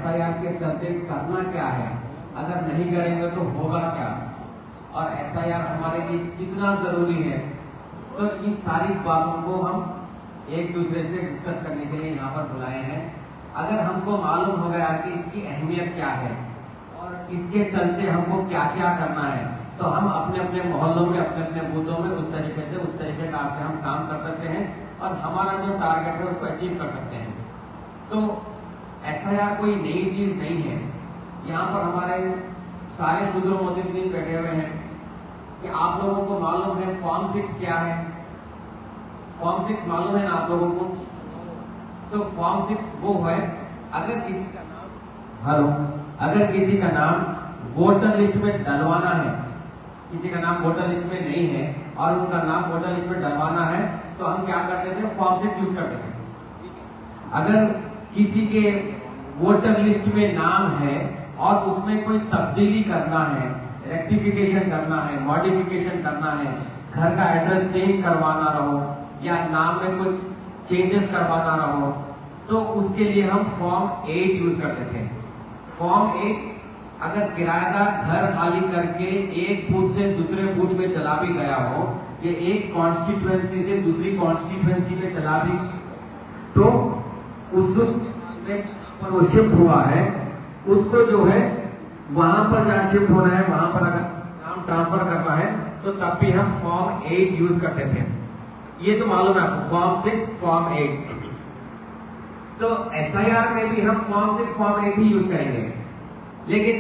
SIR के चलते करना क्या है, अगर नहीं करेंगे तो होगा क्या, और एसआईआर हमारे लिए कितना जरूरी है। तो इन सारी बातों को हम एक दूसरे से डिस्कस करने के लिए यहाँ पर बुलाए हैं। अगर हमको मालूम हो गया कि इसकी अहमियत क्या है और इसके चलते हमको क्या क्या करना है, तो हम अपने अपने मोहल्लों में, अपने अपने बूथों में उस तरीके से हम काम कर सकते हैं और हमारा जो टारगेट है उसको अचीव कर सकते हैं। तो एसआईआर कोई नई चीज नहीं है। यहाँ पर हमारे सारे सुदूर मोहसिन बैठे हुए हैं कि आप लोगों को मालूम है फॉर्म 6 क्या है। फॉर्म 6 मालूम है ना आप लोगों को? तो फॉर्म 6 वो है, अगर किसी का नाम वोटर लिस्ट में डलवाना है, किसी का नाम वोटर लिस्ट में नहीं है और उनका नाम वोटर लिस्ट में डलवाना है, तो हम क्या करते थे, फॉर्म 6 यूज करते थे। अगर किसी के वोटर लिस्ट में नाम है और उसमें कोई तब्दीली करना है, रेक्टिफिकेशन करना है, मॉडिफिकेशन करना है, घर का एड्रेस चेंज करवाना रहो या नाम में कुछ चेंजेस करवाना रहो, तो उसके लिए हम फॉर्म 8 यूज करते थे। फॉर्म 8 अगर किराएदार घर खाली करके एक बूथ से दूसरे बूथ में चला भी गया हो, ये एक कॉन्स्टिट्यूएंसी से दूसरी कॉन्स्टिट्यूएंसी में चला भी, तो उस पर वो शिफ्ट हुआ है, उसको जो है वहां पर जहां शिफ्ट होना है वहां पर अगर नाम ट्रांसफर करना है तो तब भी हम फॉर्म 8 यूज करते थे। ये तो मालूम है आपको, फॉर्म 6 फॉर्म 8। तो एसआईआर में भी हम फॉर्म 6 फॉर्म 8 ही यूज करेंगे, लेकिन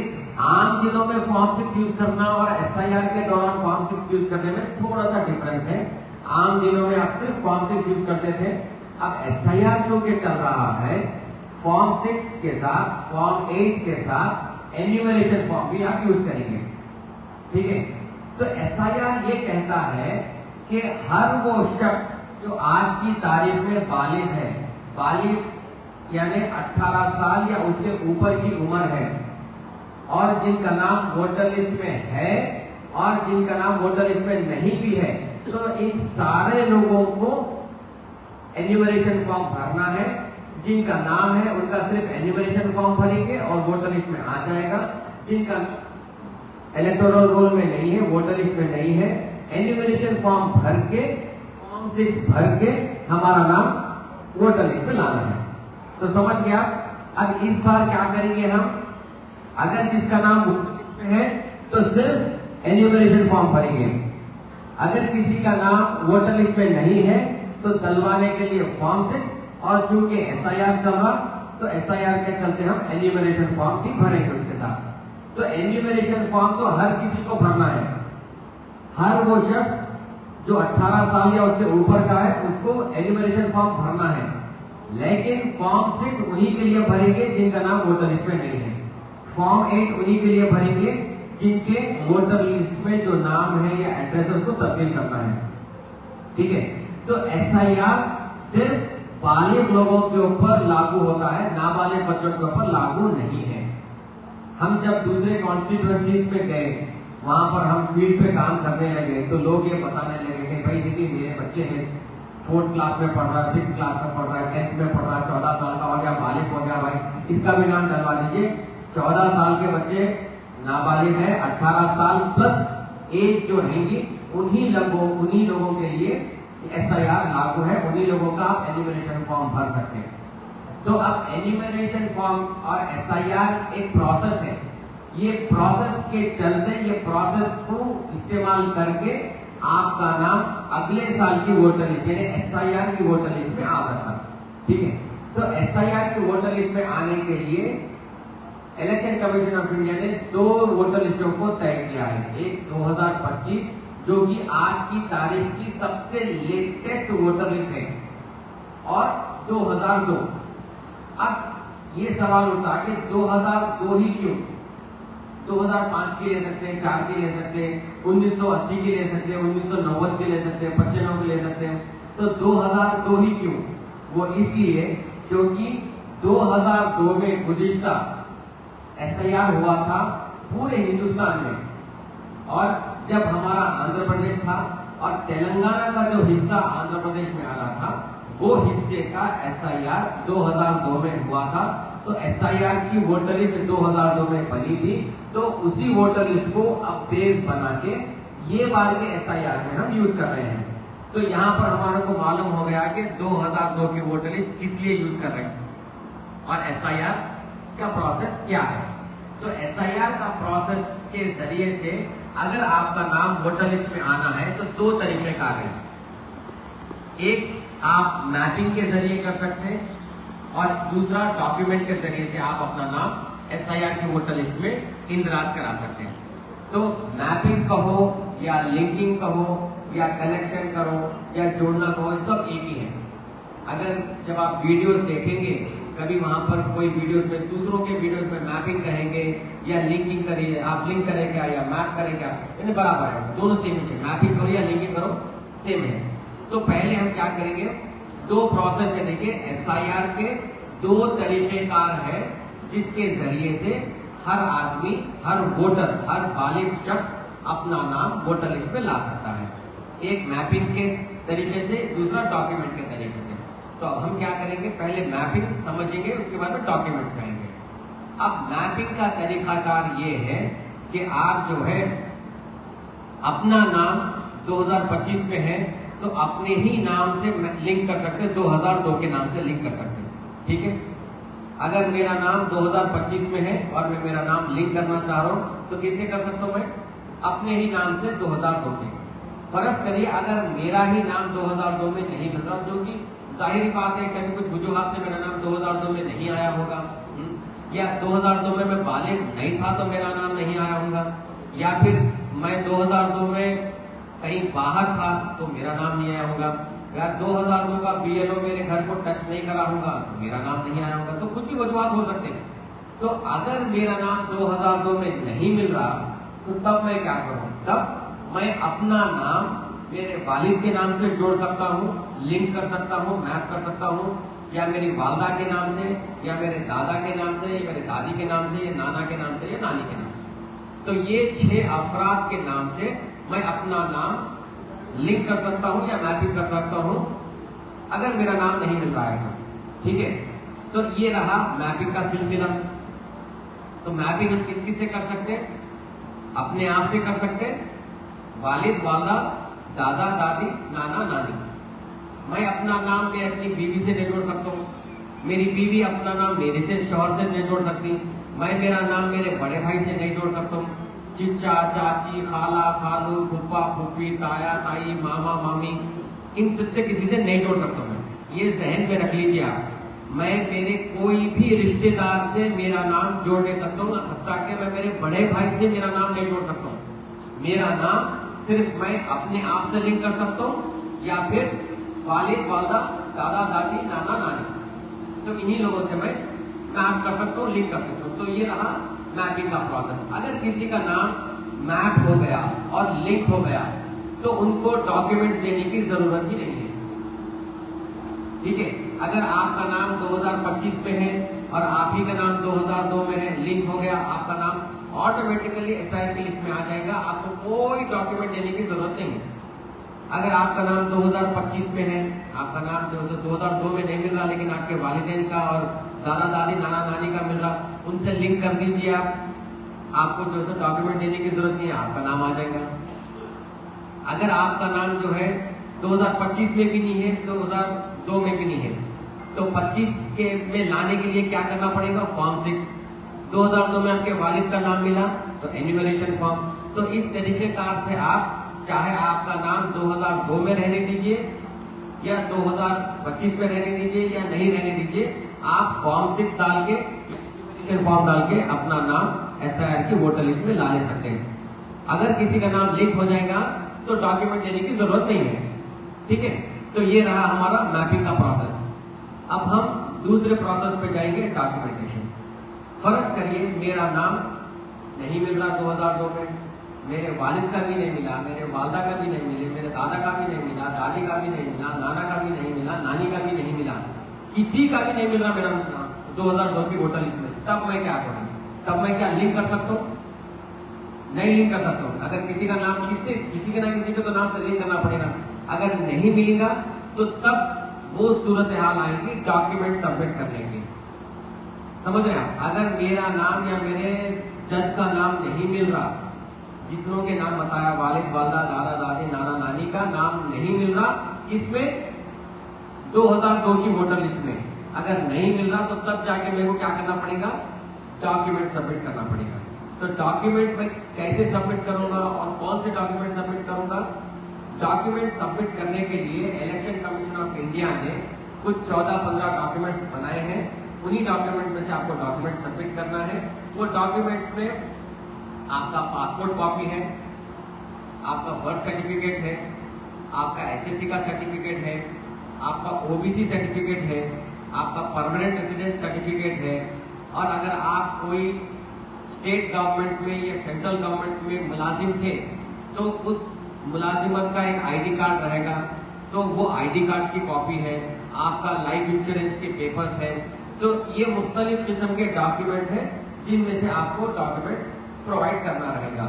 आम दिनों में फॉर्म 6 यूज करना और एसआईआर के दौरान फॉर्म 6 यूज करने में थोड़ा सा डिफरेंस है। आम दिनों में आप सिर्फ फॉर्म 6 यूज करते थे। अब एसआईआर क्योंकि चल रहा है, फॉर्म 6 के साथ फॉर्म 8 के साथ एन्यूमरेशन फॉर्म भी आप यूज करेंगे, ठीक है। तो एसआईआर ये कहता है कि हर वो शख्स जो आज की तारीख में बालिग है, बालिग यानी 18 साल या उसके ऊपर की उम्र है, और जिनका नाम वोटर लिस्ट में है और जिनका नाम वोटर लिस्ट में नहीं भी है, तो इन सारे लोगों को एन्यूमरेशन फॉर्म भरना है। जिनका नाम है उनका सिर्फ एन्यूमरेशन फॉर्म भरेंगे और वोटर लिस्ट में आ जाएगा। जिनका इलेक्टोरल रोल में नहीं है, वोटर लिस्ट में नहीं है, एन्यूमरेशन फॉर्म भर के, फॉर्म 6 भर के हमारा नाम वोटर लिस्ट में लाना है। तो समझ गया। अब इस बार क्या करेंगे हम, अगर जिसका नाम वोटर लिस्ट में है तो सिर्फ एन्यूमरेशन फॉर्म भरेंगे। अगर किसी का नाम वोटर लिस्ट में नहीं है तो डलवाने के लिए फॉर्म 6, और चूंकि एसआईआर चल रहा तो एसआईआर के चलते हम एन्यूमरेशन फॉर्म भी भरेंगे उसके साथ। तो एन्यूमरेशन फॉर्म तो हर किसी को भरना है। हर वो शख्स जो 18 साल या उससे ऊपर का है उसको एन्यूमरेशन फॉर्म भरना है, लेकिन फॉर्म 6 उन्हीं के लिए भरेंगे जिनका नाम वोटर लिस्ट में नहीं है। फॉर्म 8 उन्हीं के लिए भरेंगे जिनके वोटर लिस्ट में जो नाम है या एड्रेस है उसको तब्दील करना है, ठीक है। तो एसआईआर सिर्फ बालिग लोगों के ऊपर लागू होता है, नाबालिग बच्चों के ऊपर लागू नहीं है। हम जब दूसरे कॉन्स्टिट्यूएंसीज पे गए, वहां पर हम फील्ड पे काम करने लगे, तो लोग ये बताने लगे कि भाई देखिए मेरे बच्चे हैं, 4th क्लास में पढ़ रहा है, 6th क्लास में पढ़ रहा है, 10th में पढ़ रहा है, 14 साल का हो गया, बालिग हो गया, भाई इसका भी नाम डलवा दीजिए। 14 साल के बच्चे नाबालिग है, 18 साल प्लस एज जो रहेंगी उन्हीं लोगों के लिए एसआईआर लागू है, उन्हीं लोगों का आप एन्यूमरेशन फॉर्म भर सकते हैं। तो अब एन्यूमरेशन फॉर्म और एसआईआर एक प्रोसेस है। ये प्रोसेस के चलते, ये प्रोसेस को इस्तेमाल करके आपका नाम अगले साल की वोटर लिस्ट यानी एसआईआर की वोटर लिस्ट में आ सकता है, ठीक है। तो एसआईआर की वोटर लिस्ट में आने के लिए इलेक्शन कमीशन ऑफ इंडिया ने 2 वोटर लिस्टों को तय किया है। एक 2025 जो कि आज की तारीख की सबसे लेटेस्ट वोटर लिस्ट है, और 2002। अब ये सवाल उठा कि 2002 ही क्यों? 2005 की ले सकते हैं, 4 की ले सकते हैं, 1980 की ले सकते हैं, 1990 की ले सकते हैं, 95 की ले सकते हैं, तो 2002 ही क्यों? वो इसलिए क्योंकि 2002 में गुज़िश्ता एसआईआर हुआ था पूरे हिंदुस्तान में, और जब हमारा आंध्र प्रदेश था और तेलंगाना का जो हिस्सा आंध्र प्रदेश में आ रहा था, वो हिस्से का एसआईआर 2002 में हुआ था। तो SIR की वोटर लिस्ट 2002 में बनी थी, तो उसी वोटर लिस्ट को अब बेस बना के ये बार के SIR में हम यूज कर रहे हैं। तो यहाँ पर हमारे को मालूम हो गया कि 2002 की वोटर लिस्ट किस लिए यूज कर रहे हैं और SIR का प्रोसेस क्या है। तो SIR का प्रोसेस के जरिए से अगर आपका नाम वोटर लिस्ट में आना है तो दो तरीके का है। एक आप मैपिंग के जरिए कर सकते हैं और दूसरा डॉक्यूमेंट के जरिए से आप अपना नाम SIR की वोटर लिस्ट में इंदराज करा सकते हैं। तो मैपिंग कहो या लिंकिंग कहो या कनेक्शन करो या जोड़ना कहो, सब एक ही है। अगर जब आप वीडियोस देखेंगे कभी वहां पर कोई वीडियोस में दूसरों के वीडियोस में मैपिंग करेंगे या लिंकिंग करिए, आप लिंक करें क्या या मैप करें क्या, यानी बराबर है, दोनों सेम है। मैपिंग करो या लिंकिंग करो सेम है। तो पहले हम क्या करेंगे, दो प्रोसेस है। देखिए SIR के दो तरीकेकार है जिसके जरिए से हर आदमी, हर वोटर, हर बालिग शख्स अपना नाम वोटर लिस्ट में ला सकता है। एक मैपिंग के तरीके से, दूसरा डॉक्यूमेंट के तरीके से। तो अब हम क्या करेंगे, पहले मैपिंग समझेंगे, उसके बाद में डॉक्यूमेंट्स कहेंगे। अब मैपिंग का तरीकाकार ये है कि आप जो है अपना नाम 2025 में है तो अपने ही नाम से लिंक कर सकते हैं, 2002 के नाम से लिंक कर सकते हैं। ठीक है, अगर मेरा नाम 2025 में है और मैं मेरा नाम लिंक करना चाह रहा हूं तो किससे कर सकता हूं, मैं अपने ही नाम से 2002 के। फर्ज करिए अगर मेरा ही नाम 2002 में नहीं मिल रहा, जो कि जाहिर बात है कभी कुछ वजूहात से मेरा नाम 2002 में नहीं आया होगा, या 2002 में मैं बालिग नहीं था तो मेरा नाम नहीं आया होगा, या फिर मैं 2002 में कहीं बाहर था तो मेरा नाम नहीं आया होगा, या 2002 का BLO मेरे घर को टच नहीं करा होगा तो मेरा नाम नहीं आया होगा। तो कुछ भी वजूहात हो सकते हैं। तो अगर मेरा नाम 2002 में नहीं मिल रहा तो तब मैं क्या करूं, तब मैं अपना नाम मेरे वालिद के नाम से जोड़ सकता हूं, लिंक कर सकता हूं, मैप कर सकता हूं, या मेरी वालदा के नाम से, या मेरे दादा के नाम से, या मेरे दादी के नाम से, या नाना के नाम से, या नानी के नाम से। तो ये 6 अफराद के नाम से मैं अपना नाम लिंक कर सकता हूं या मैपिंग कर सकता हूं अगर मेरा नाम नहीं मिल रहा है तो। ठीक है, तो ये रहा मैपिंग का सिलसिला। तो मैपिंग हम किस किस से कर सकते हैं, अपने आप से कर सकते हैं, वालिद वालदा, दादा दादी, नाना नानी। मैं अपना नाम मैं अपनी बीवी से नहीं जोड़ सकता हूँ, मेरी बीवी अपना नाम मेरे से शौहर से नहीं जोड़ सकती, मैं मेरा नाम मेरे बड़े भाई से नहीं जोड़ सकता हूँ, चिचा चाची, खाला खालू, फूफा फूफी, ताया ताई, मामा मामी, इन सबसे किसी से नहीं जोड़ सकता हूँ। ये जहन में रख लीजिए आप। मैं मेरे कोई भी रिश्तेदार से मेरा नाम जोड़ नहीं सकता हूँ, हत्ता कि मैं मेरे बड़े भाई से मेरा नाम नहीं जोड़ सकता हूँ। मेरा नाम सिर्फ मैं अपने आप से लिंक कर सकता हूँ या फिर वालिद वालदा, दादा दादी, नाना नानी, तो इन्हीं लोगों से मैं मैप कर सकता हूँ, लिंक कर सकता हूँ। तो ये रहा मैपिंग का प्रोसेस। अगर किसी का नाम मैप हो गया और लिंक हो गया तो उनको डॉक्यूमेंट देने की जरूरत ही नहीं है। ठीक है, अगर आपका नाम 2025 में है और आप ही का नाम 2002 में है, लिंक हो गया, आपका नाम ऑटोमेटिकली SIR की लिस्ट में आ जाएगा, आपको कोई डॉक्यूमेंट देने की जरूरत नहीं है। अगर आपका नाम 2025 में है, आपका नाम 2002 में नहीं मिल रहा लेकिन आपके वालिदैन का और दादा दादी, नाना नानी का मिल रहा, उनसे लिंक कर दीजिए आप, आपको जो है डॉक्यूमेंट देने की जरूरत नहीं है, आपका नाम आ जाएगा। अगर आपका नाम जो है 2025 में भी नहीं है, 2002 में भी नहीं है, तो 25 के में लाने के लिए क्या करना पड़ेगा, फॉर्म 6। 2002 में आपके वालिद का नाम मिला तो एन्यूमरेशन फॉर्म। तो इस तरीके कार से आप चाहे आपका नाम 2002 में रहने दीजिए या 2025 में रहने दीजिए या नहीं रहने दीजिए, आप फॉर्म 6 डाल के, फॉर्म डाल के अपना नाम SIR की वोटर लिस्ट में ला ले सकते हैं। अगर किसी का नाम लिंक हो जाएगा तो डॉक्यूमेंट देने की जरूरत नहीं है। ठीक है, तो ये रहा हमारा मैपिंग का प्रोसेस। अब हम दूसरे प्रोसेस पे जाएंगे, डॉक्यूमेंटेशन। फर्ज करिए मेरा नाम नहीं मिल रहा 2002 में, मेरे वालिद का भी नहीं मिला, मेरे वालदा का भी नहीं मिले, मेरे दादा का भी नहीं मिला, दादी का भी नहीं मिला, नाना का भी नहीं मिला, नानी का भी नहीं मिला, किसी का भी नहीं मिल रहा मेरा 2002 की वोटर लिस्ट में। तब मैं क्या करूं, तब मैं क्या लिंक कर सकता हूं, नहीं लिंक कर सकता हूं। अगर किसी का नाम किसी के ना किसी के तो नाम से लिंक करना पड़ेगा। अगर नहीं मिलेगा तो तब वो सूरत हाल आएगी डॉक्यूमेंट सबमिट करने की। समझ रहे हैं? अगर मेरा नाम या मेरे जज का नाम नहीं मिल रहा, जितनों के नाम बताया, वालिद वालदा, दादा दादी, नाना नानी का नाम नहीं मिल रहा, इसमें 2002 की वोटर लिस्ट में अगर नहीं मिल रहा, तो तब जाके मेरे को क्या करना पड़ेगा? डॉक्यूमेंट सबमिट करना पड़ेगा। तो डॉक्यूमेंट में कैसे सबमिट करूंगा और कौन से डॉक्यूमेंट सबमिट करूंगा? डॉक्यूमेंट सबमिट करने के लिए इलेक्शन कमीशन ऑफ इंडिया ने कुछ 14-15 डॉक्यूमेंट्स बनाए हैं। उन्हीं डॉक्यूमेंट में से आपको डॉक्यूमेंट सबमिट करना है। वो डॉक्यूमेंट्स में आपका पासपोर्ट कॉपी है, आपका बर्थ सर्टिफिकेट है, आपका एसएससी का सर्टिफिकेट है, आपका ओबीसी सर्टिफिकेट है, आपका परमानेंट रेसिडेंस सर्टिफिकेट है, और अगर आप कोई स्टेट गवर्नमेंट में या सेंट्रल गवर्नमेंट में मुलाजिम थे तो उस मुलाजिमत का एक आईडी कार्ड रहेगा, तो वो आईडी कार्ड की कॉपी है, आपका लाइफ इंश्योरेंस के पेपर्स है। तो ये मुख्तलिफ किस्म के डॉक्यूमेंट्स हैं जिनमें से आपको डॉक्यूमेंट प्रोवाइड करना रहेगा।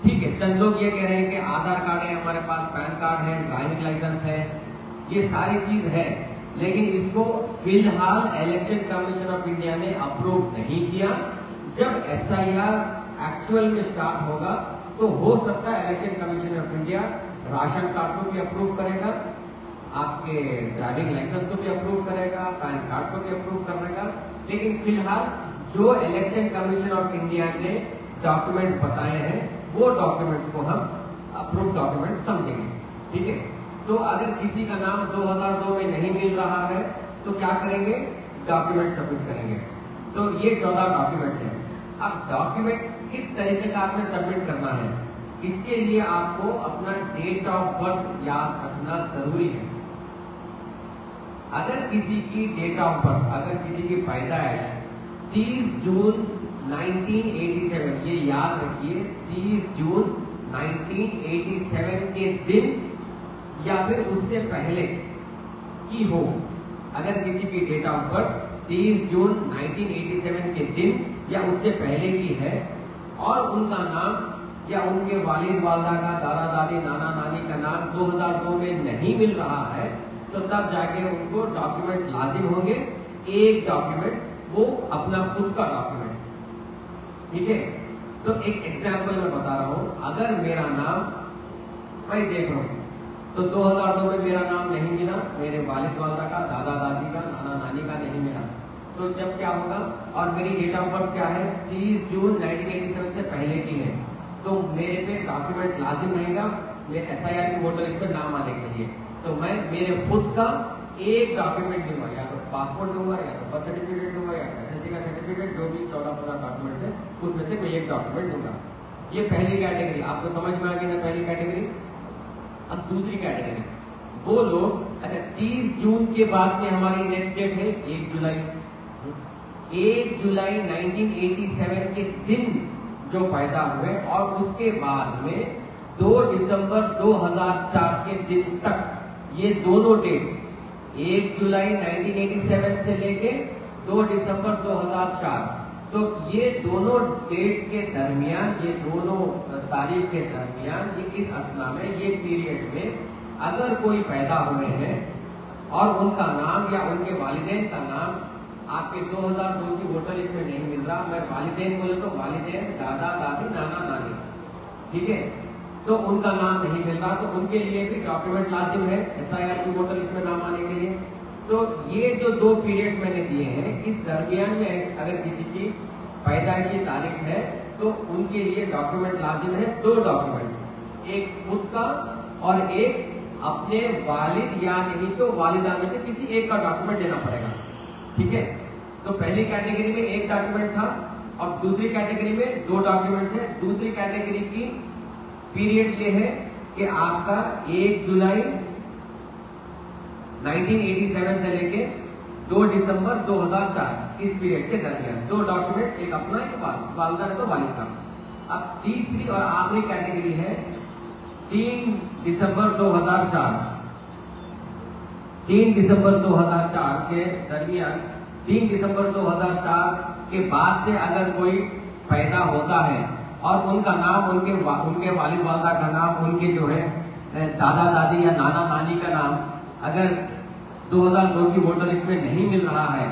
ठीक है, चंद लोग ये कह रहे हैं कि आधार कार्ड है हमारे पास, पैन कार्ड है, ड्राइविंग लाइसेंस है, ये सारी चीज है, लेकिन इसको फिलहाल इलेक्शन कमीशन ऑफ इंडिया ने अप्रूव नहीं किया। जब एसआईआर एक्चुअल में स्टार्ट होगा तो हो सकता है election commission of India ration card को भी अप्रूव करेगा, आपके ड्राइविंग लाइसेंस को भी अप्रूव करेगा, पैन कार्ड को भी अप्रूव करेगा, लेकिन फिलहाल जो इलेक्शन कमीशन ऑफ इंडिया ने डॉक्यूमेंट्स बताए हैं वो डॉक्यूमेंट्स को हम अप्रूव डॉक्यूमेंट समझेंगे। ठीक है, तो अगर किसी का नाम 2002 में नहीं मिल रहा है तो क्या करेंगे? डॉक्यूमेंट सबमिट करेंगे। तो ये 14 डॉक्यूमेंट हैं। अब डॉक्यूमेंट किस तरीके का आपने सबमिट करना है, इसके लिए आपको अपना डेट ऑफ बर्थ याद रखना जरूरी है। अगर किसी की डेट ऑफ बर्थ, अगर किसी की पैदाइश 30 जून 1987, ये याद रखिए, 30 जून 1987 के दिन या फिर उससे पहले की हो, अगर किसी की डेट ऑफ बर्थ 30 जून 1987 के दिन या उससे पहले की है और उनका नाम या उनके वालिद वालदा का, दादा दादी, नाना नानी का नाम 2002 में नहीं मिल रहा है, तो तब जाके उनको डॉक्यूमेंट लाजिम होंगे। एक डॉक्यूमेंट, वो अपना खुद का डॉक्यूमेंट। ठीक है, तो एक एग्जाम्पल मैं बता रहा हूं। अगर मेरा नाम, मैं देख रहा हूं तो 2002 में मेरा नाम नहीं मिला, मेरे वालिद वालदा का, दादा दादी का, नाना नानी का नहीं मिला, तो जब क्या होगा? और मेरी डेट ऑफ बर्थ क्या है? 30 जून 1987 से पहले की है, तो मेरे पे डॉक्यूमेंट लाजिम रहेगा मेरे एसआईआर की वोटर लिस्ट पे नाम आने के लिए। तो मैं मेरे खुद का एक डॉक्यूमेंट दूंगा, या तो पासपोर्ट दूंगा, या तो बर्थ सर्टिफिकेट दूंगा, या एसएससी का सर्टिफिकेट, जो भी 14-15 डॉक्यूमेंट है उसमें से कोई एक डॉक्यूमेंट दूंगा। ये पहली कैटेगरी। आपको समझ में आ गई ना पहली कैटेगरी? अब दूसरी कैटेगरी, वो लोग, अच्छा 30 जून के बाद में हमारी नेक्स्ट डेट है 1 जुलाई। 1 जुलाई 1987 के दिन जो पैदा हुए और उसके बाद में 2 दिसंबर 2004 के दिन तक, ये दोनों डेट्स 1 जुलाई 1987 से लेके 2 दिसंबर 2004, तो ये दोनों डेट्स के दरमियान, ये दोनों तारीख के दरमियान, ये इस असना में, ये पीरियड में अगर कोई पैदा हुए हैं और उनका नाम या उनके वालिदैन का नाम आपके 2002 की वोटर लिस्ट में नहीं मिल रहा, मैं वालिदैन बोले तो वालिदैन, दादा दादी, नाना नानी, ठीक है, तो उनका नाम नहीं मिल रहा, तो उनके लिए भी डॉक्यूमेंट लाजिम है एसआईआर की वोटर लिस्ट में नाम आने के लिए। तो ये जो 2 पीरियड मैंने दिए हैं, इस दरमियान में अगर किसी की पैदाइशी तारीख है तो उनके लिए डॉक्यूमेंट लाजिम है। 2 डॉक्यूमेंट, एक खुद का और एक अपने वालिद या नहीं तो वालिदा में से किसी एक का डॉक्यूमेंट देना पड़ेगा। ठीक है, तो पहली कैटेगरी में एक डॉक्यूमेंट था और दूसरी कैटेगरी में 2 डॉक्यूमेंट है। दूसरी कैटेगरी की पीरियड ये है कि आपका 1 जुलाई 1987 से लेके 2 दिसंबर 2004 इस पीरियड के दरमियान 2 डॉक्यूमेंट, एक अपना एक वालिदा है तो वालिद का। अब तीसरी और आखिरी कैटेगरी है 3 दिसंबर 2004। 3 दिसंबर 2004 के दरमियान, 3 दिसंबर 2004 के बाद से अगर कोई पैदा होता है और उनका नाम, उनके वालिद वालदा का नाम, उनके जो है दादा दादी या नाना नानी का नाम अगर 2002 की वोटर लिस्ट में नहीं मिल रहा है,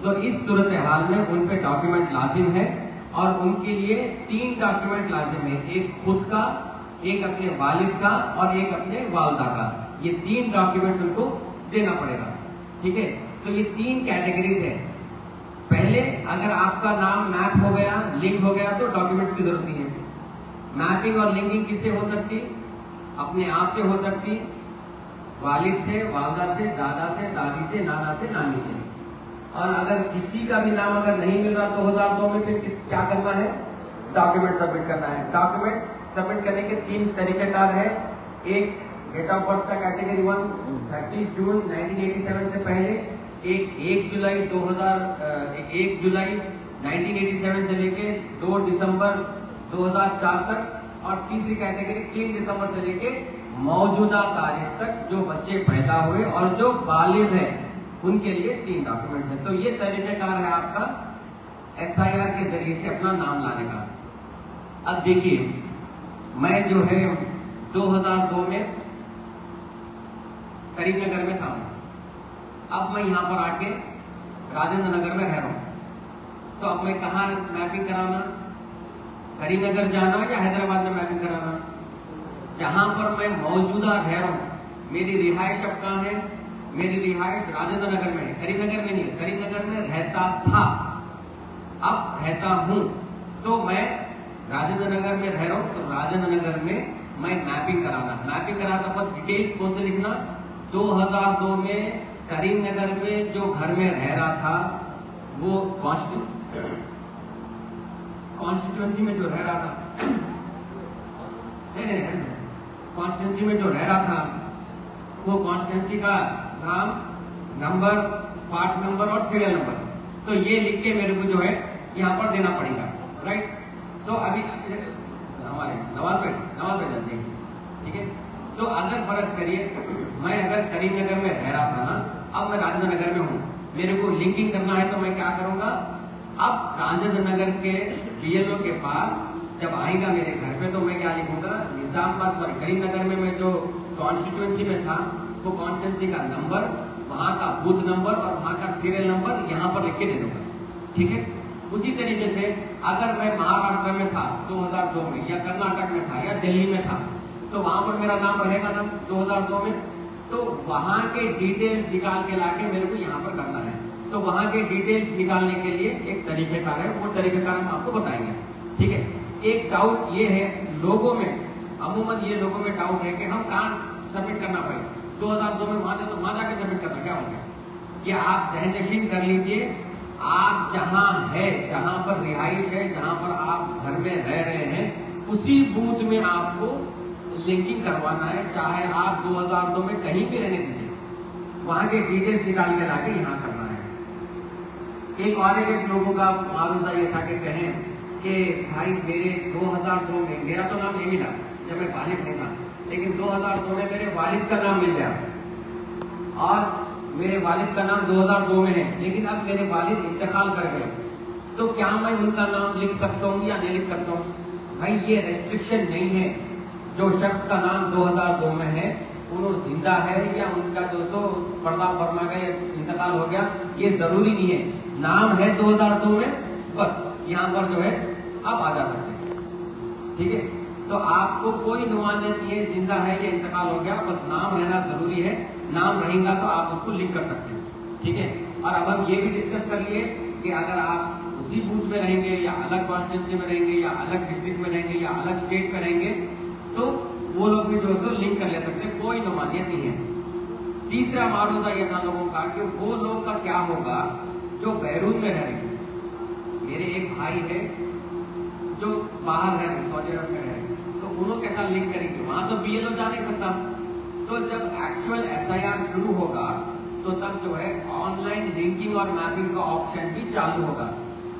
तो इस सूरत हाल में उन पे डॉक्यूमेंट लाजिम है और उनके लिए 3 डॉक्यूमेंट लाजिम है, एक खुद का, एक अपने वालिद का और एक अपने वालदा का। ये 3 डॉक्यूमेंट्स उनको देना पड़ेगा। ठीक है, तो ये 3 कैटेगरीज है। पहले अगर आपका नाम मैप हो गया, लिंक हो गया, तो डॉक्यूमेंट्स की जरूरत नहीं है। मैपिंग और लिंकिंग किससे हो सकती? अपने आप से हो सकती, वालिद से, वालदा से, दादा से, दादी से, नाना से, नानी से। और अगर किसी का भी नाम अगर नहीं मिल रहा 2002 में, फिर क्या करना है? डॉक्यूमेंट सबमिट करना है। डॉक्यूमेंट सबमिट करने के 3 तरीकेकार है। एक, डेट ऑफ बर्थ का कैटेगरी 1 30 जून 1987 से पहले, एक 1 जुलाई 1987 से लेके 2 दिसंबर 2004 तक, और तीसरी कैटेगरी 3 दिसंबर से लेके मौजूदा तारीख तक जो बच्चे पैदा हुए और जो बालिग है उनके लिए 3 डॉक्यूमेंट्स है। तो ये तरीकेकार है आपका SIR के जरिए से अपना नाम लाने का। अब देखिए, मैं जो है 2002 में करीमनगर में था। अब मैं यहां पर आके राजेंद्र नगर में रह रहा हूं। तो अब मैं कहाँ मैपिंग कराना? करीमनगर जाना या हैदराबाद में मैपिंग कराना? जहां पर मैं मौजूदा रह रहा हूं, मेरी रिहाइश अब कहां है? मेरी रिहाइश राजेंद्र नगर में है, करीमनगर में नहीं है। करीमनगर में रहता था, अब रहता हूं। तो मैं राजेंद्र नगर में रह रहा हूं, तो राजेंद्र नगर में मैं मैपिंग कराना। मैपिंग कराता पर डिटेल्स कौन से लिखना? 2002 में करीमनगर में जो घर में रह रहा था वो कॉन्स्टिट्यूएंसी में जो रह रहा था, कॉन्स्टिट्यूएंसी में जो रह रहा था वो कॉन्स्टिट्यूएंसी का नाम, नंबर, पार्ट नंबर और सीरियल नंबर। तो ये लिख के मेरे को जो है यहाँ पर देना पड़ेगा, राइट? तो अभी हमारे नवाज पे चलते हैं, ठीक है? तो अगर फर्ज करिए मैं अगर करीमनगर में रह रहा था ना, अब मैं राजेंद्र नगर में हूँ, मेरे को लिंकिंग करना है, तो मैं क्या करूंगा? अब राजेंद्र नगर के BLO के पास जब आएगा मेरे घर पे, तो मैं क्या लिखूंगा? निजामाबाद, सॉरी करीमनगर में मैं जो कॉन्स्टिट्यूएंसी में था वो कॉन्स्टिट्यूएंसी का नंबर, वहां का बूथ नंबर और वहां का सीरियल नंबर यहाँ पर लिख के दे दूंगा, ठीक है? उसी तरीके से अगर मैं महाराष्ट्र में था 2002 में, या कर्नाटक में था, या दिल्ली में था, तो वहां पर मेरा नाम रहेगा ना 2002 में, तो वहां के डिटेल्स निकाल के लाके मेरे को यहाँ पर करना है। तो वहां के डिटेल्स निकालने के लिए एक तरीकेकार है, वो तरीकेकार हम आपको बताएंगे, ठीक है? एक डाउट ये है लोगों में, अमूमन ये लोगों में डाउट है कि हम कहाँ सबमिट करना भाई 2002 में वहां तो वहां जाके सबमिट करना, क्या हो गया? ये आप जहननशीन कर लीजिए, आप जहां है, जहां पर रिहाइश है, जहां पर आप घर में रह रहे हैं, उसी बूथ में आपको लिंकिंग करवाना है, चाहे आप 2002 में कहीं भी रहने दीजिए, वहां के डिटेल्स निकाल के लाके यहाँ करना है। एक और एक लोगों का मारूजा ये था कि कहें कि भाई मेरे 2002 में मेरा तो नाम नहीं मिला जब मैं वालिद नहीं था, लेकिन 2002 में मेरे वालिद का नाम मिल गया, और मेरे वालिद का नाम 2002 में है, लेकिन अब मेरे वालिद इंतकाल कर गए, तो क्या मैं उनका नाम लिख सकता हूँ या नहीं लिख सकता हूँ? भाई ये रेस्ट्रिक्शन नहीं है। जो शख्स का नाम 2002 में है वो जिंदा है या उनका जो पर्दा फरमा गया या इंतकाल हो गया, ये जरूरी नहीं है। नाम है 2002 में, बस यहाँ पर जो है आप आ जा सकते हैं, ठीक है? तो आपको कोई नुमानियत नहीं है जिंदा है या इंतकाल हो गया, बस नाम रहना जरूरी है। नाम रहेगा तो आप उसको लिंक कर सकते हैं, ठीक है? और अब हम ये भी डिस्कस कर लिए कि अगर आप उसी बूथ में रहेंगे या अलग कॉन्स्टिट्यूंसी में रहेंगे या अलग डिस्ट्रिक्ट में रहेंगे या अलग स्टेट में रहेंगे, तो वो लोग भी जो है लिंक कर ले सकते हैं, कोई नुमानियत नहीं है। तीसरा मारूदा यह था लोगों का कि वो लोग का क्या होगा जो बैरून में रह रहे हैं। मेरे एक भाई है जो बाहर रह रहे, सऊदी अरब में रह रहे, तो उन्होंने कैसा लिंक करेंगे? वहां तो BLO जा नहीं सकता। तो जब एक्चुअल SIR शुरू होगा तो तब जो है ऑनलाइन लिंकिंग और मैपिंग का ऑप्शन भी चालू होगा।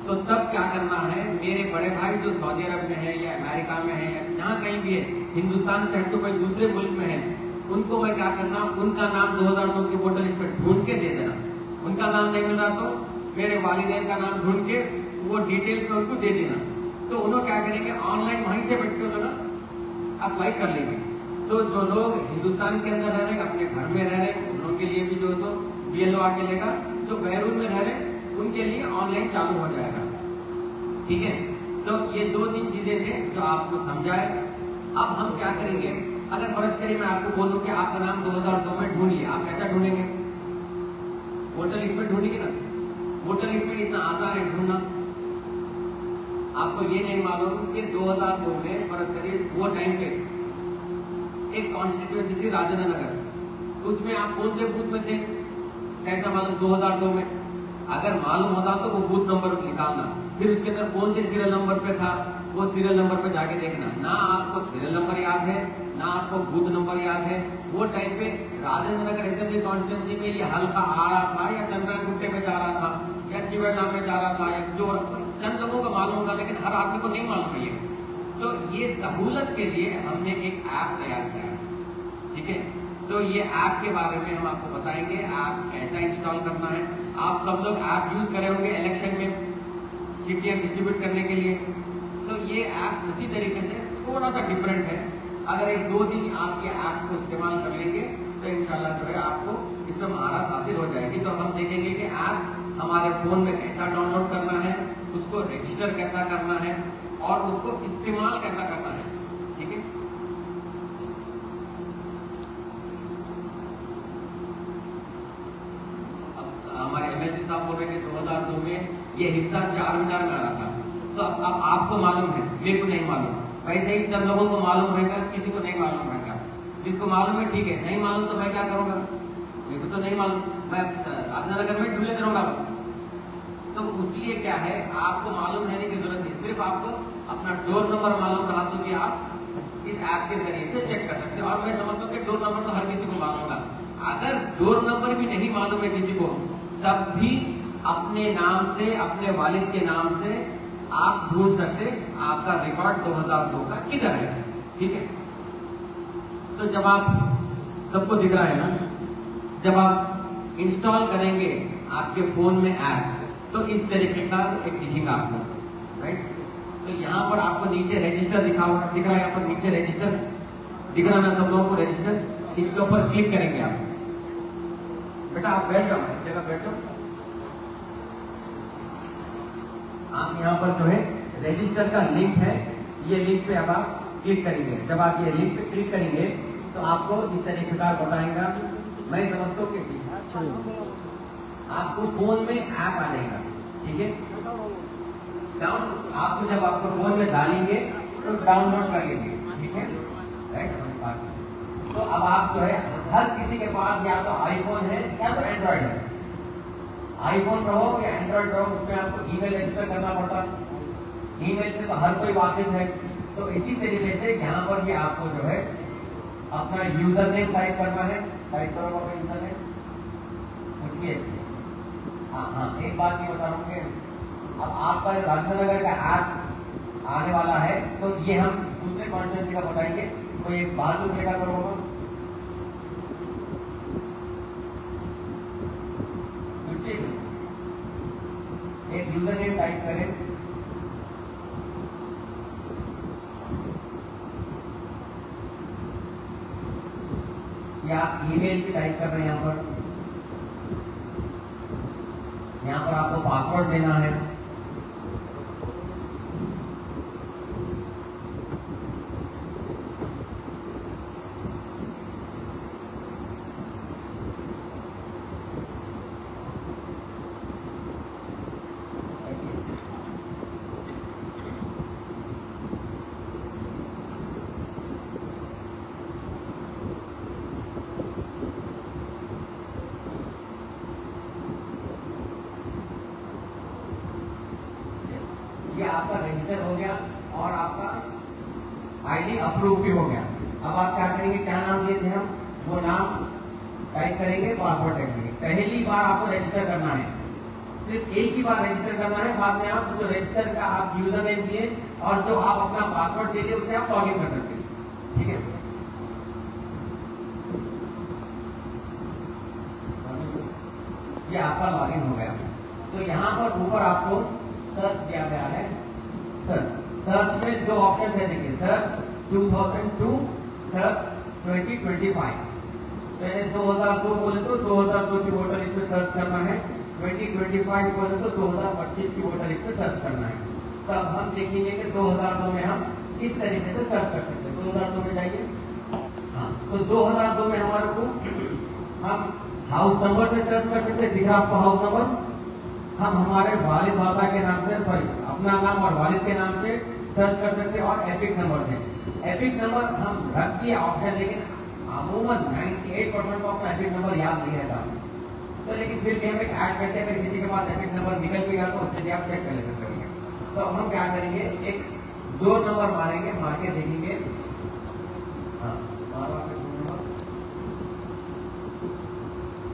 तो तब क्या करना है, मेरे बड़े भाई जो सऊदी अरब में है या अमेरिका में है या जहां कहीं भी है, हिंदुस्तान से हटकर कोई दूसरे मुल्क में है, उनको मैं क्या करना, उनका नाम 2002 की वोटर लिस्ट में ढूंढ के दे देना। उनका नाम नहीं मिल रहा तो मेरे वालिदैन का नाम ढूंढ के वो डिटेल्स में उनको दे देना। तो उन्होंने क्या करेंगे, ऑनलाइन वहीं से बैठ के ना अप्लाई कर लेंगे। तो जो लोग हिंदुस्तान के अंदर रह रहे हैं, अपने घर में रह रहे हैं, उन लोगों के लिए भी जो तो BLO आके लेगा। जो बैरून में रह रहे हैं उनके लिए ऑनलाइन चालू हो जाएगा। ठीक है, तो ये 2-3 चीजें थे जो आपको समझाए। अब हम क्या करेंगे, अगर फर्ज करिए मैं आपको बोलूं कि आपका नाम 2002 में ढूंढ लिया, आप कैसा ढूंढेंगे? वोटर लिस्ट में ढूंढेंगे ना। वोटर लिस्ट में इतना आसान है ढूंढना। आपको ये नहीं मालूम कि 2002 में फर्ज करिए वो टाइम पे एक कॉन्स्टिट्यूएंसी थी राजेंद्र नगर, उसमें आप कौन से बूथ में थे, कैसा मालूम 2002 में? अगर मालूम होता तो वो बूथ नंबर निकालना, फिर उसके अंदर कौन से सीरियल नंबर पे था वो सीरियल नंबर पे जाके देखना। ना आपको सीरियल नंबर याद है, ना आपको बूथ नंबर याद है। वो टाइम पे राजेंद्र नगर असेंबली कॉन्स्टिट्यूंसी में ये हल्का आ रहा था या चंद्रन गुट्टे में जा रहा था या चिवड़ा में जा रहा था या जो चंद लोगों को मालूम होगा, लेकिन हर आदमी को नहीं मालूम है ये। तो ये सहूलत के लिए हमने एक ऐप तैयार किया। ठीक है, तो ये ऐप के बारे में हम आपको बताएंगे, ऐप कैसा इंस्टॉल करना है। आप सब लोग ऐप यूज करे होंगे इलेक्शन में चिट्ठियां डिस्ट्रीब्यूट करने के लिए, तो ये ऐप उसी तरीके से थोड़ा सा डिफरेंट है। अगर 1-2 दिन आप ये ऐप को इस्तेमाल कर लेंगे तो इंशाल्लाह जो है आपको इसमें महारत हासिल हो जाएगी। तो हम देखेंगे कि ऐप हमारे फोन में कैसा डाउनलोड करना है, उसको रजिस्टर कैसा करना है और उसको इस्तेमाल कैसा करना है। ठीक है, हमारे एमएलसी साहब बोल रहे हैं 2002 में ये हिस्सा 4 मीनार में आ रहा था। तो अब आपको मालूम है, मेरे को नहीं मालूम, वैसे ही चंद लोगों को मालूम रहेगा, किसी को नहीं मालूम रहेगा। जिसको मालूम है ठीक है, नहीं मालूम तो मैं क्या करूंगा, मेरे को तो नहीं मालूम, मैं राजनगर में ढूंढते रहूंगा बस। तो उसलिए क्या है, आपको मालूम रहने की जरूरत नहीं, सिर्फ आपको अपना डोर नंबर मालूम रहा तो कि आप इस ऐप के जरिए से चेक कर सकते हैं। और मैं समझता हूँ कि डोर नंबर तो हर किसी को मालूम होगा। अगर डोर नंबर भी नहीं मालूम है किसी को, तब भी अपने नाम से, अपने वालिद के नाम से आप ढूंढ सकते आपका रिकॉर्ड 2002 का किधर है। ठीक है, तो जब आप सबको दिख रहा है ना, जब आप इंस्टॉल करेंगे आपके फोन में ऐप, तो इस तरीके का एक दिखेगा आपको, राइट। तो यहाँ पर आपको नीचे रजिस्टर दिख रहा है, यहाँ पर नीचे रजिस्टर दिख रहा ना सब लोगों को, रजिस्टर, इसके ऊपर क्लिक करेंगे आप। बेटा आप बैठ जाओ, जगह बैठ जाओ। आप यहाँ पर जो है रजिस्टर का लिंक है, ये लिंक पे अब आप क्लिक करेंगे। जब आप ये लिंक पे क्लिक करेंगे तो आपको इस तरीके का बताएगा। मैं समझता हूँ कि आपको फोन में ऐप आ जाएगा। ठीक है, आपको जब आपको फोन में डालेंगे तो डाउनलोड कर लेंगे। ठीक है, राइट। तो अब आप जो है हर किसी के पास या तो आईफोन है या तो एंड्रॉइड है। आईफोन रहो या एंड्रॉइड रहो, उसमें आपको ईमेल रजिस्टर करना पड़ता। ईमेल से तो हर कोई वाकिफ है। तो इसी तरीके से यहाँ पर भी आपको जो है अपना यूजर नेम टाइप करना है। टाइप करो अपना यूजर नेम। हाँ, एक बात ये बता रहा हूँ कि अब आपका राजनगर का ऐप आने वाला है, तो ये हम दूसरे कॉन्स्टिट्यूएंसी का बताएंगे। तो एक बात तो बेटा करो, एक यूजर नेम टाइप करें, या ईमेल भी टाइप कर रहे हैं। यहाँ पर आपको पासवर्ड देना है। ये आपका रजिस्टर हो गया और आपका आईडी अप्रूव भी हो गया। अब आप क्या करेंगे, क्या नाम दिए थे हम, वो नाम टाइप करेंगे, पासवर्ड टाइप करेंगे। पहली बार आपको रजिस्टर करना है, सिर्फ एक ही बार रजिस्टर करना है। बाद में आप जो रजिस्टर का आप यूजर नेम दिए और जो आप अपना पासवर्ड दे दिए उससे आप लॉग इन कर सकते हैं। ठीक है, ये आपका लॉग इन हो गया। तो यहाँ पर ऊपर आपको सर्च दिया गया है। सर्च में दो ऑप्शन है, देखिए सर्च 2002, सर्च 2025। मैंने 2002 बोले तो 2002 की वोटर लिस्ट में सर्च करना है। 2025 को तो 2025 की वोटर लिस्ट में सर्च करना है। तब हम देखेंगे कि 2002 में हम किस तरीके से सर्च कर सकते हैं। 2002 में जाइए। हाँ, तो 2002 में हमारे को हम हाउस नंबर से सर्च कर सकते हैं। दिखा आपको हाउस नंबर। हम हमारे वालिद दादा के नाम से, सॉरी अपना नाम और वालिद के नाम से सर्च कर सकते हैं और एपिक नंबर से। एपिक नंबर हम रख दिए ऑप्शन, लेकिन अमूमन 98% को अपना एपिक नंबर याद नहीं रहता। तो लेकिन फिर भी हम एक ऐड करते हैं, किसी के पास एपिक नंबर निकल भी गया तो उससे भी आप चेक कर ले सकते हैं। तो हम क्या करेंगे, एक 2 नंबर मारेंगे, मार के देखेंगे। हाँ,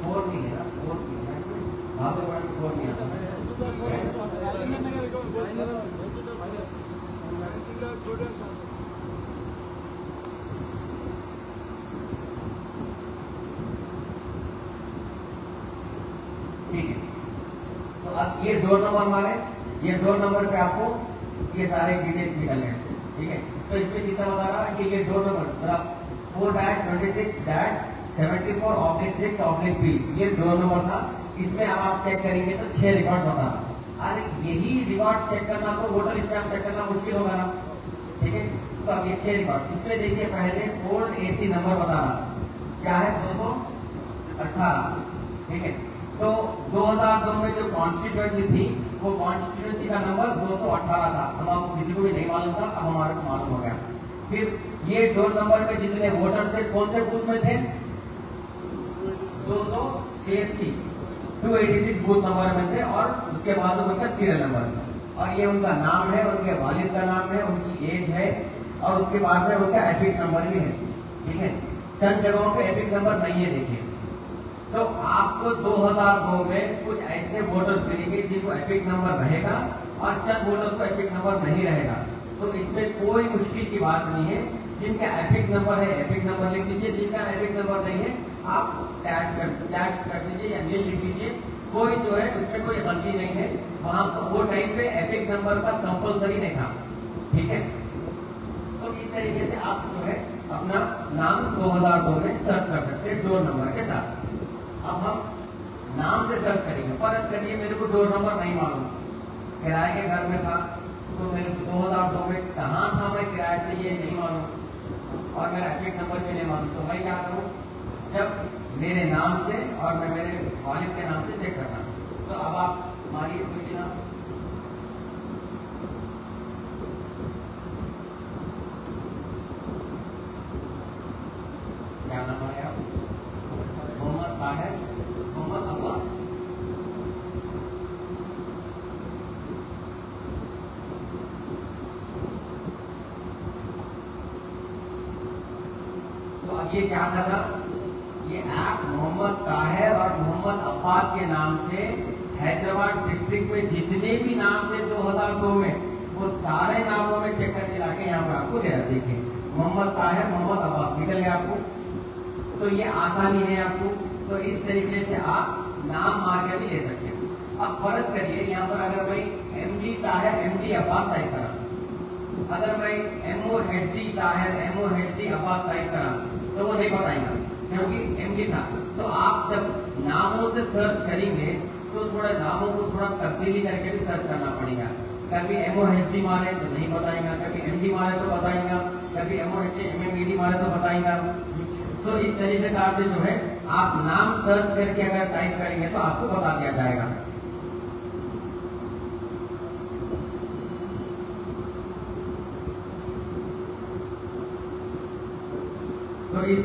4 नहीं है ना, 4 नहीं है, 4 नहीं आता। ठीक है, तो अब ये 2 नंबर मारे, ये 2 नंबर पे आपको ये सारे डिटेल्स निकलने हैं। ठीक है, तो इसमें कितना बता रहा है कि ये 2 नंबर मतलब 4-26-74/6/B, ये 2 नंबर था। इसमें अब आप चेक करेंगे तो 6 रिकॉर्ड बता रहा। अरे यही रिकॉर्ड चेक करना तो वोटर लिस्ट में चेक करना मुश्किल होगा ना। ठीक है, तो अब ये 6 रिकॉर्ड, इसमें देखिए पहले ओल्ड एसी नंबर बता रहा क्या है, 218। ठीक है, तो 2002 में जो कॉन्स्टिट्यूएंसी थी वो कॉन्स्टिट्यूएंसी का नंबर 218 था। हम आपको किसी को भी नहीं मालूम था, अब हमारे को मालूम हो गया। फिर ये 2 नंबर पे जितने वोटर थे कौन से बूथ में थे, 286 बूथ नंबर में थे और उसके बाद उनका सीरियल नंबर और ये उनका नाम है, उनके वालिद का नाम है, उनकी एज है और उसके बाद में उनका एपिक नंबर भी है। ठीक है, चंद जगहों पे एपिक नंबर नहीं है। देखिए, तो आपको 2002 में कुछ ऐसे वोटर्स मिलेंगे जिनको एपिक नंबर रहेगा और चंद वोटर्स को एपिक नंबर नहीं रहेगा। तो इसमें कोई मुश्किल की बात नहीं है। जिनका एपिक नंबर है एपिक नंबर लिख लीजिए, जिनका एपिक नंबर नहीं है आप टैग कर दीजिए या नील लिख लीजिए। कोई जो है उसमें कोई गलती नहीं है। वहां वो टाइम पे एपिक नंबर का कंपल्सरी नहीं था। ठीक है, तो इस तरीके से आप जो है अपना नाम 2002 में सर्च कर सकते हैं 2 नंबर के साथ। अब हम नाम से सर्च करेंगे। फर्ज करिए मेरे को 2 नंबर नहीं मालूम, किराए के घर में था, तो मेरे को 2002 में कहाँ था मैं किराए से ये नहीं मालूम और मेरा एपिक नंबर भी नहीं मालूम। तो मैं क्या करूँ, जब मेरे नाम से और मैं मेरे वालिद के नाम से चेक करता हूँ। तो अब आप मारिए कोई नाम, क्या नाम है आप, मोहम्मद ताहिर, मोहम्मद अब्बास। तो अब ये क्या कर रहा, ये ऐप मोहम्मद ताहिर और मोहम्मद अब्बास के नाम से हैदराबाद डिस्ट्रिक्ट में जितने भी नाम थे 2002 में वो सारे नामों में चेक करके लाके यहाँ पर आपको दे रहा। देखिए मोहम्मद ताहिर, मोहम्मद अब्बास निकल गया आपको। तो ये आसानी है आपको। तो इस तरीके से आप नाम मार के भी ले सकते हैं। अब फर्ज करिए यहाँ पर अगर मैं MD Tahir MD Abbas type करा, अगर मैं MOHD Tahir MOHD Abbas type करा तो वो नहीं बताएगा क्योंकि MD था। तो आप जब नामों से सर्च करेंगे तो थोड़ा नामों को थोड़ा तब्दीली करके भी सर्च करना पड़ेगा। कभी MOHD मारे तो नहीं बताएगा, कभी MD मारे तो बताएगा, कभी MOHD MMED मारे तो बताएगा। तो इस तरीके से आप जो है आप नाम सर्च करके अगर टाइप करेंगे तो आपको बता दिया जाएगा। तो इस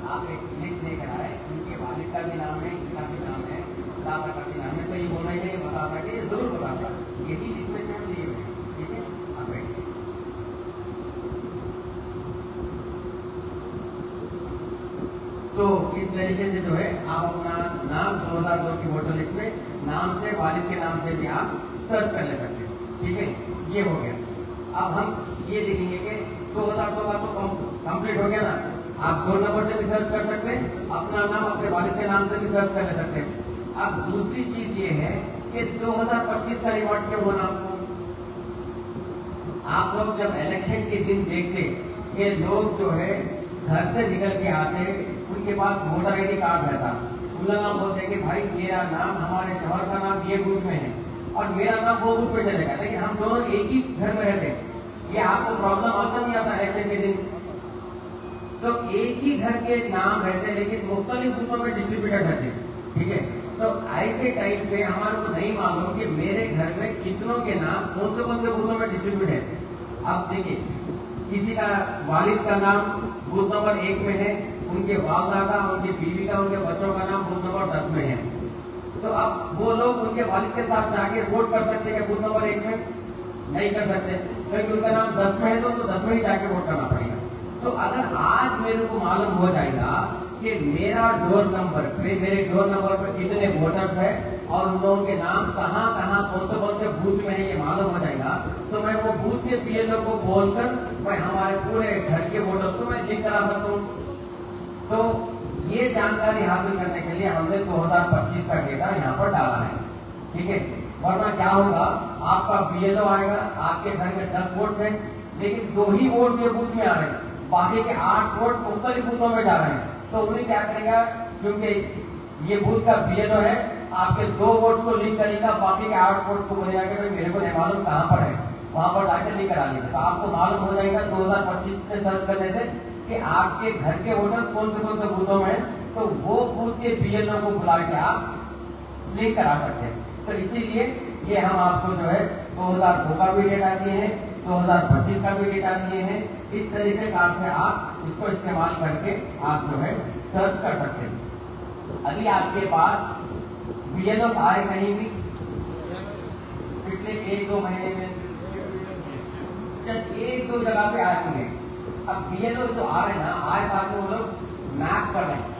आप एक लिस्ट देख रहा है, इनके वालिद का भी नाम है, इनका भी नाम है, दादा का भी नाम है। तो ये बोलना चाहिए बता सके, जरूर बताता, यही इसमें छोड़ दिए हुए। ठीक है, आप बैठिए। तो इस तरीके से जो है आप अपना नाम 2002 की वोटर लिस्ट में नाम से वालिद के नाम से भी आप सर्च कर ले सकते हैं। ठीक है, ये हो गया। अब हम ये देखेंगे कि 2002 का तो कंप्लीट हो गया ना। आप 2 नंबर से भी सर्च कर सकते हैं, अपना नाम अपने वालिद के नाम से भी सर्च कर ले सकते हैं। अब दूसरी चीज ये है कि 2025 का रिकॉर्ड क्यों होना आपको, आप लोग जब इलेक्शन के दिन देखते कि लोग जो है घर से निकल के आते, उनके पास वोटर आईडी कार्ड रहता, उन लोग बोलते कि भाई मेरा नाम हमारे शहर का नाम ये बूथ में है और मेरा नाम वो बूथ में चलेगा, लेकिन हम दोनों एक ही घर में रहते। ये आपको प्रॉब्लम आता नहीं आता इलेक्शन के दिन? तो एक ही घर के नाम रहते लेकिन मुख्तलिफ बूथों में डिस्ट्रीब्यूटेड रहते, ठीक है। तो ऐसे टाइम पे हमारे को नहीं मालूम कि मेरे घर में कितनों के नाम कौन से बूथों में डिस्ट्रीब्यूट है। अब देखिए, किसी का वालिद का नाम बूथ नंबर 1 में है, उनके वालदा का, उनकी बीवी का, उनके बच्चों का नाम बूथ नंबर 10 में है। तो अब वो लोग उनके वालिद के साथ जाके वोट कर सकते हैं बूथ नंबर 1 में? नहीं कर सकते, क्योंकि उनका नाम 10 में है तो 10 में ही जाके वोट करना पड़ेगा। तो अगर आज मेरे को मालूम हो जाएगा कि मेरा डोर नंबर पे, मेरे डोर नंबर पर कितने वोटर्स है और उन लोगों के नाम कहाँ कहाँ कौन से बूथ में है, ये मालूम हो जाएगा, तो मैं वो बूथ के पीएलओ को बोलकर मैं हमारे पूरे घर के वोटर्स को मैं लिंक करा सकता हूँ। तो ये जानकारी हासिल करने के लिए हमने 2025 का डेटा यहाँ पर डाला है, ठीक है। वरना क्या होगा, आपका पीएलओ आएगा, आपके घर में 10 वोट है, लेकिन 2 ही वोट के बूथ में आ रहे हैं, बाकी के 8 वोट मुख्तलिफ बूथों में जा रहे हैं। तो उन्हें क्या करेगा, क्योंकि ये बूथ का पीएलओ है, आपके 2 वोट को लिंक करेगा, बाकी के 8 वोट को बोलेगा कि भाई मेरे को नहीं मालूम कहां पर है, वहां पर जाकर लिंक करा लेगा। तो आपको मालूम हो जाएगा 2025 से सर्च करने से कि आपके घर के वोटर कौन से बूथों में है, तो वो बूथ के पीएलओ को बुला के आप लिंक करा सकते हैं। तो इसीलिए ये हम आपको जो है 2002 का भी डेटा दिए हैं, 2025 का भी डेटा दिए हैं। इस तरीके का से आप इसको इस्तेमाल करके आप जो है सर्च कर सकते हैं। अभी आपके पास बीएलओ आए कहीं भी पिछले 1-2 महीने में? जब 1-2 जगह पे आए होंगे। अब बीएलओ जो आ रहे हैं ना, आए साथ में वो लोग मैप कर रहे हैं।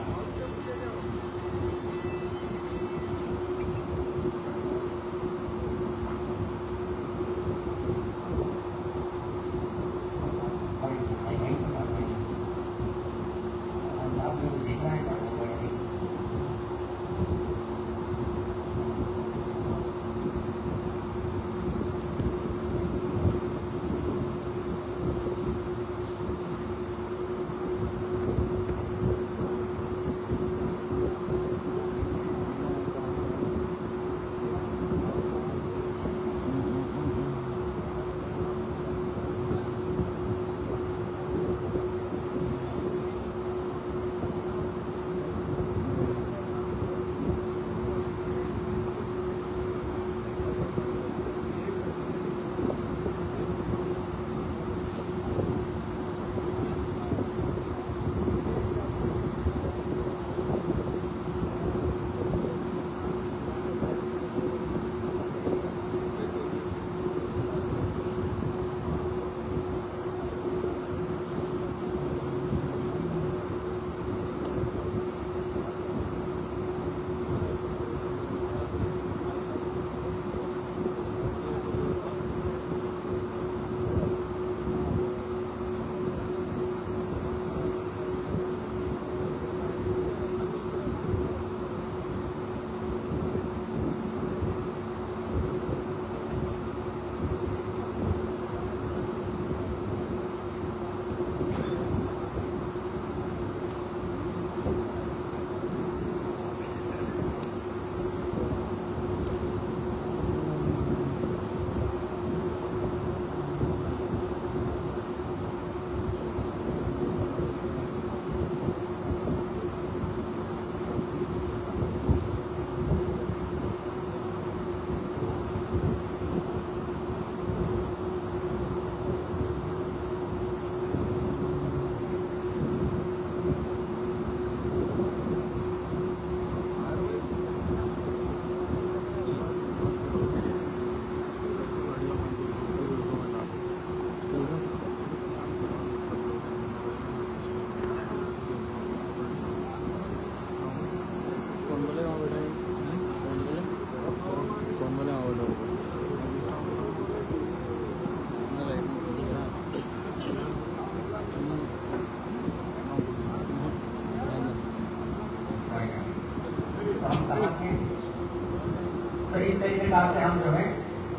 तो इस तरीके से हम जो है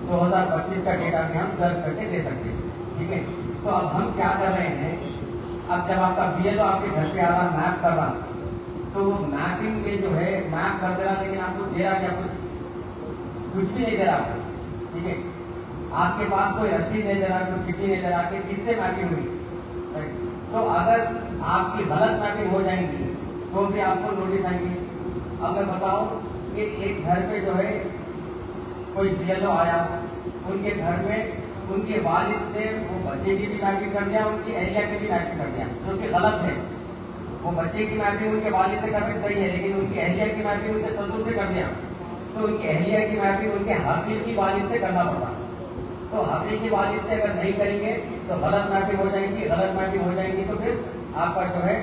2025 का डेटा भी हम दर्ज करके दे सकते हैं। ठीक है। तो अब हम क्या कर रहे हैं, अब जब आपका बीएलओ आपके घर पे आ रहा, मैप कर रहा, तो वो मैपिंग में जो है मैप कर दे रहा, लेकिन आपको दे रहा क्या, कुछ भी नहीं दे रहा आपको, ठीक है। आपके पास कोई रसीद नहीं दे रहा, कोई चिट्ठी नहीं दे रहा कि किससे मैपिंग हुई। तो अगर आपकी गलत मैपिंग हो जाएंगी तो भी आपको नोटिस आएंगे। अब मैं बताऊं कि एक घर पे जो है कोई बीएलओ आया, उनके घर में उनके वालिद से वो बच्चे की भी मैपिंग कर दिया, उनकी एरिया की भी मैपिंग कर दिया, जो कि गलत है। वो बच्चे की मैपिंग उनके वालिद से करना सही है, लेकिन उनकी एरिया की मैपिंग उनके ससुर से कर दिया, तो उनकी एरिया की मैपिंग उनके हाफिज की वालिद से करना पड़ता। तो हाफिज की वालिद से अगर नहीं करेंगे तो गलत मैपिंग हो जाएंगी, गलत मैपिंग हो जाएंगी तो फिर आपका जो है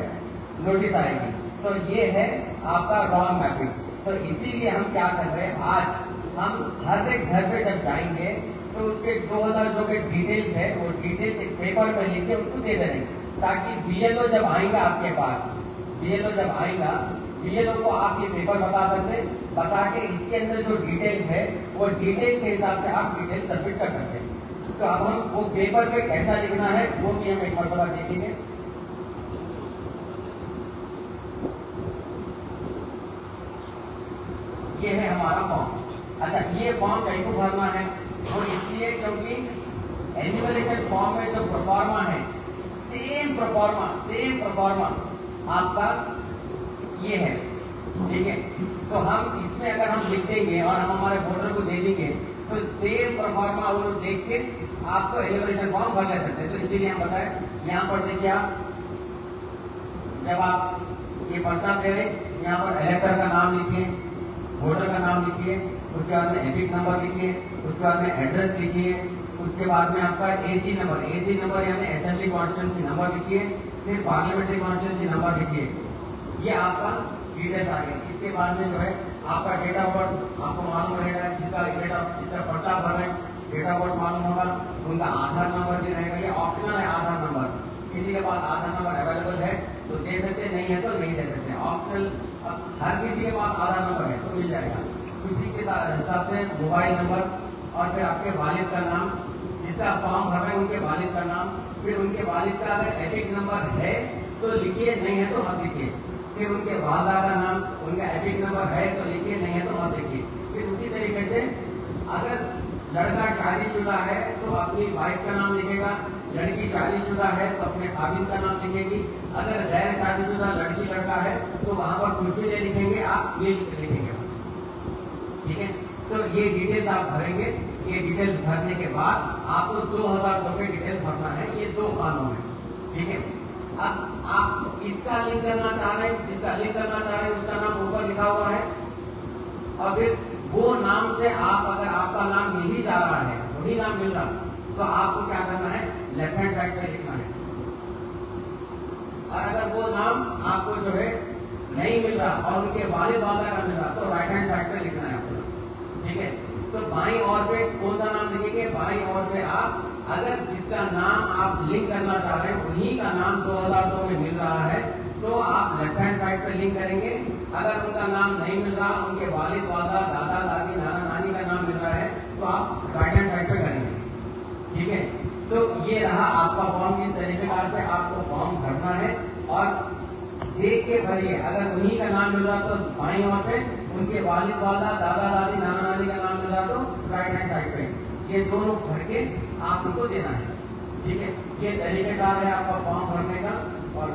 नोटिस आएगी। तो ये है आपका रॉन्ग मैपिंग। तो इसीलिए हम क्या कर रहे हैं, आज हम हर एक घर पे जब जाएंगे तो उसके 2000 जो के डिटेल्स है वो डिटेल्स एक पेपर में लिख के उसको दे देंगे, ताकि बीएलओ जब आएगा आपके पास, बीएलओ जब आएगा, बीएलओ को आप ये पेपर बता के इसके अंदर जो डिटेल्स है वो डिटेल्स के हिसाब से आप डिटेल्स सबमिट कर सकते हैं। तो अब हम वो पेपर पे कैसा लिखना है वो भी हम एक मरतबा देखेंगे। ये है हमारा फॉर्म। अच्छा, ये फॉर्म कहीं को भरना है, और इसलिए क्योंकि एन्युमरेशन फॉर्म में जो प्रोफार्मा है, सेम प्रोफार्मा आपका ये है, ठीक है। तो हम इसमें अगर हम लिख देंगे और हम हमारे वोटर को दे देंगे तो सेम प्रोफार्मा वो देख के आपको एन्युमरेशन फॉर्म भर ले सकते हैं। तो इसीलिए हम बताएं, यहाँ पर देखिए आप जब आप ये पर्चा दे रहे, यहाँ पर इलेक्टर का नाम लिखिए, वोटर का नाम लिखिए, उसके बाद में एपिक नंबर लिखिए, उसके बाद में एड्रेस लिखिए, उसके बाद में आपका एसी नंबर यानी असेंबली कॉन्स्टिट्यूंसी नंबर लिखिए, फिर पार्लियामेंट्री कॉन्स्टिट्यूंसी नंबर लिखिए। ये आपका डिटेल्स आ गया। इसके बाद में जो है आपका डेट ऑफ बर्थ आपको मालूम रहेगा, जिसका पर्चा भर रहे डेट ऑफ बर्थ मालूम होगा, उनका आधार नंबर भी रहेगा। ये ऑप्शनल है आधार नंबर, किसी के पास आधार नंबर अवेलेबल है तो दे सकते, नहीं है तो नहीं दे सकते, ऑप्शनल। हर किसी के पास आधार नंबर है तो मिल जाएगा। किसी के हिसाब से मोबाइल नंबर, और फिर आपके वालिद का नाम, जिसका फॉर्म भर रहे हैं उनके वालिद का नाम, फिर उनके वालिद का अगर एपिक नंबर है तो लिखिए, नहीं है तो मत लिखिए। फिर उनके वालदा का नाम, उनका एपिक नंबर है तो लिखिए, नहीं है तो मत लिखिए। फिर उसी तरीके से अगर लड़का शादीशुदा है तो अपनी वाइफ का नाम लिखेगा, लड़की शादीशुदा है तो अपने खाविंद का नाम लिखेगी, अगर गैर शादीशुदा लड़की लड़का है तो वहां पर कुछ भी नहीं लिखेंगे, आप ये लिखेंगे, ठीक है। तो ये डिटेल्स आप भरेंगे। ये डिटेल्स भरने के बाद आपको 2000 रुपये डिटेल्स भरना है। ये 2 कानून है, ठीक है। अब आप इसका लिंक करना चाह रहे हैं, जिसका लिंक करना चाह रहे हैं उसका नाम ऊपर लिखा हुआ है, और फिर वो नाम से आप, अगर आपका नाम यही जा रहा है, वही नाम मिल रहा, तो आपको क्या करना है, लेफ्ट हैंड साइड पे लिखना है। और अगर वो नाम आपको जो है नहीं मिल रहा और उनके वालिद वाला का मिल रहा तो राइट हैंड साइड पे लिखना है आपको, ठीक है। तो बाईं ओर पे कौन सा नाम लिखेंगे, बाईं ओर पे आप अगर जिसका नाम आप लिंक करना चाह रहे हैं उन्हीं का नाम 2002 में मिल रहा है तो आप लेफ्ट हैंड साइड पे लिंक करेंगे। अगर उनका नाम नहीं मिल रहा, उनके वालिद वाला, दादा दादी, नाना नानी का नाम मिल रहा है तो आप राइट हैंड साइड पे करेंगे, ठीक है। तो ये रहा आपका फॉर्म। इस तरीके से आपको फॉर्म भरना है और देख के भरिए। अगर उन्हीं का नाम मिल रहा तो बाईं ओर पे, उनके वालिद वाला, दादा दादी, नाना नानी का नाम मिल रहा तो राइट हैंड साइड पे। ये दोनों भर के आप उनको देना है, ठीक है। ये तरीकेकार है आपका फॉर्म भरने का। और